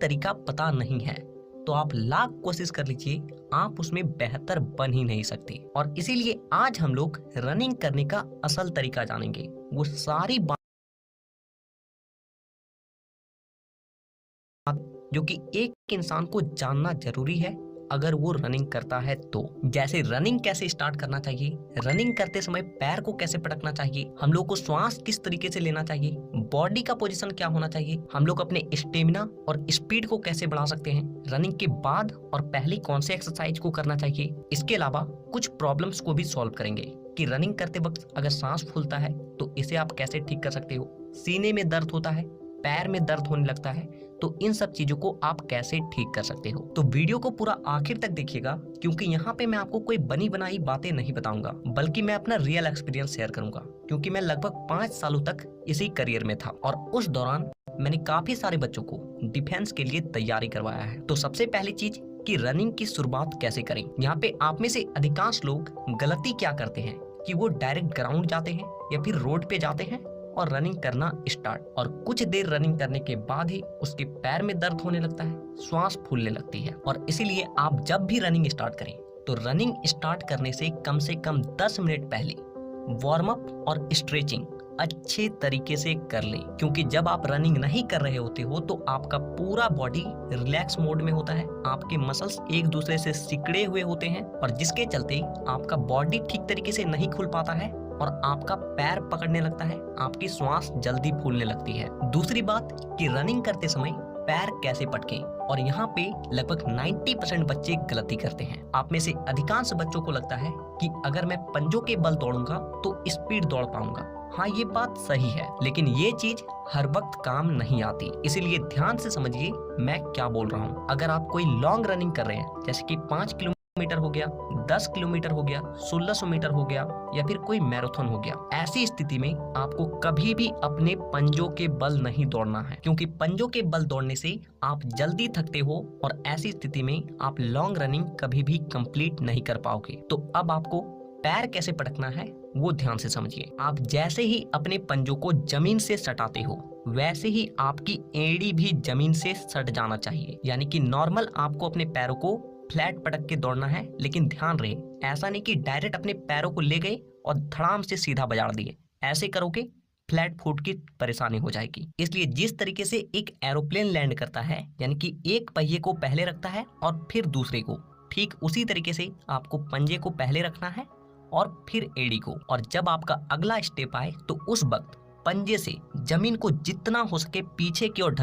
तरीका पता नहीं है तो आप लाख कोशिश कर लीजिए, आप उसमें बेहतर बन ही नहीं सकते। और इसीलिए आज हम लोग रनिंग करने का असल तरीका जानेंगे। वो सारी बात जो कि एक इंसान को जानना जरूरी है अगर वो रनिंग करता है तो। जैसे रनिंग कैसे स्टार्ट करना चाहिए, रनिंग करते समय पैर को कैसे पटकना चाहिए, हम लोग को श्वास किस तरीके से लेना चाहिए, बॉडी का पोजीशन क्या होना चाहिए, हम लोग अपने स्टेमिना और स्पीड को कैसे बढ़ा सकते हैं, रनिंग के बाद और पहले कौन से एक्सरसाइज को करना चाहिए। इसके अलावा कुछ प्रॉब्लम्स को भी सॉल्व करेंगे कि रनिंग करते वक्त अगर सांस फूलता है तो इसे आप कैसे ठीक कर सकते हो, सीने में दर्द होता है, पैर में दर्द होने लगता है, तो इन सब चीजों को आप कैसे ठीक कर सकते हो। तो वीडियो को पूरा आखिर तक देखिएगा, क्योंकि यहाँ पे मैं आपको कोई बनी बनाई बातें नहीं बताऊंगा, बल्कि मैं अपना रियल एक्सपीरियंस शेयर करूंगा। क्योंकि मैं लगभग 5 सालों तक इसी करियर में था और उस दौरान मैंने काफी सारे बच्चों को डिफेंस के लिए तैयारी करवाया है। तो सबसे पहली चीज कि रनिंग की शुरुआत कैसे करें। यहाँ पे आप में से अधिकांश लोग गलती क्या करते हैं कि वो डायरेक्ट ग्राउंड जाते हैं या फिर रोड पे जाते हैं और रनिंग करना स्टार्ट, और कुछ देर रनिंग करने के बाद ही उसके पैर में दर्द होने लगता है, श्वास फूलने लगती है। और इसीलिए आप जब भी रनिंग स्टार्ट करें तो रनिंग स्टार्ट करने से कम 10 मिनट पहले वार्म अप और स्ट्रेचिंग अच्छे तरीके से कर लें। क्योंकि जब आप रनिंग नहीं कर रहे होते हो तो आपका पूरा बॉडी रिलैक्स मोड में होता है, आपके मसल्स एक दूसरे से सिकड़े हुए होते हैं और जिसके चलते आपका बॉडी ठीक तरीके से नहीं खुल पाता है और आपका पैर पकड़ने लगता है, आपकी श्वास जल्दी फूलने लगती है। दूसरी बात कि रनिंग करते समय पैर कैसे पटकें, और यहाँ पे लगभग 90% बच्चे गलती करते हैं। आप में से अधिकांश बच्चों को लगता है कि अगर मैं पंजों के बल दौड़ूंगा तो स्पीड दौड़ पाऊंगा। हाँ, ये बात सही है, लेकिन ये चीज हर वक्त काम नहीं आती। इसीलिए ध्यान से समझिए मैं क्या बोल रहा हूँ। अगर आप कोई लॉन्ग रनिंग कर रहे हैं, जैसे कि 5 किलोमीटर हो गया, 10 किलोमीटर हो गया, 1600 मीटर हो गया, या फिर कोई मैराथन हो गया, ऐसी स्थिति में आपको कभी भी अपने पंजों के बल नहीं दौड़ना है। क्योंकि पंजों के बल दौड़ने से आप जल्दी थकते हो और ऐसी स्थिति में आप लॉन्ग रनिंग कभी भी कंप्लीट नहीं कर पाओगे। तो अब आपको पैर कैसे पटकना है वो ध्यान से समझिए। आप जैसे ही अपने पंजों को जमीन से सटाते हो वैसे ही आपकी एड़ी भी जमीन से सट जाना चाहिए। यानी कि नॉर्मल आपको अपने पैरों को फ्लैट पटक के दौड़ना है, लेकिन ध्यान रहे ऐसा नहीं कि डायरेक्ट अपने पैरों को ले गए और धड़ाम से सीधा बजा दिए। ऐसे करोगे फ्लैट फुट की परेशानी हो जाएगी। इसलिए जिस तरीके से एक एरोप्लेन लैंड करता है, यानी कि एक पहिए को पहले रखता है और फिर दूसरे को, ठीक उसी तरीके से आपको पंजे को पहले रखना है और फिर एड़ी को। और जब आपका अगला स्टेप आए तो उस वक्त पंजे से जमीन को जितना हो सके पीछे की ओर